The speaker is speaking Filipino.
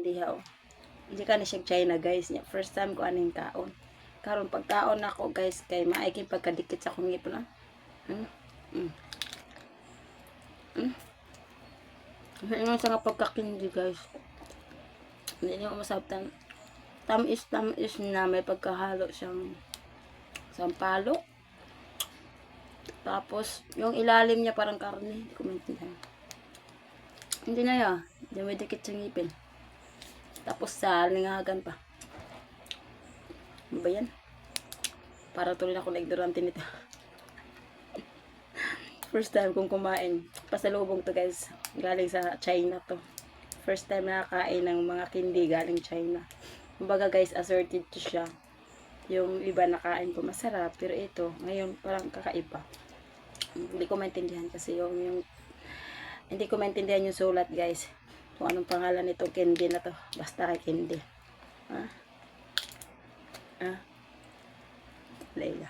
diha oh. Hindi ka na siya China guys. First time ko aning kaon. Karon pagkaon ako guys kay maayking pagkadikit sa akong ngipon. Ano sa nga pagkakindi guys. Hindi niyo masabtan. Tamis na may pagkahalo siyang sampalo. Tapos yung ilalim niya parang karne. Hindi ko maintindihan. Hindi na yan. Dumidikit sa ngipin. Tapos sa lingagan pa. Ano ba yan? Para tuloy na ako na-ignorante nito. First time kong kumain. Pasalubong to guys. Galing sa China to. First time nakakain ng mga kindi galing China. Kumbaga guys, assorted to siya. Yung iba nakain ko masarap. Pero ito, ngayon parang kakaiba. Hindi ko maintindihan kasi hindi ko maintindihan yung sulat guys. Kung anong pangalan nitong candy na to. Basta kay candy. Layla.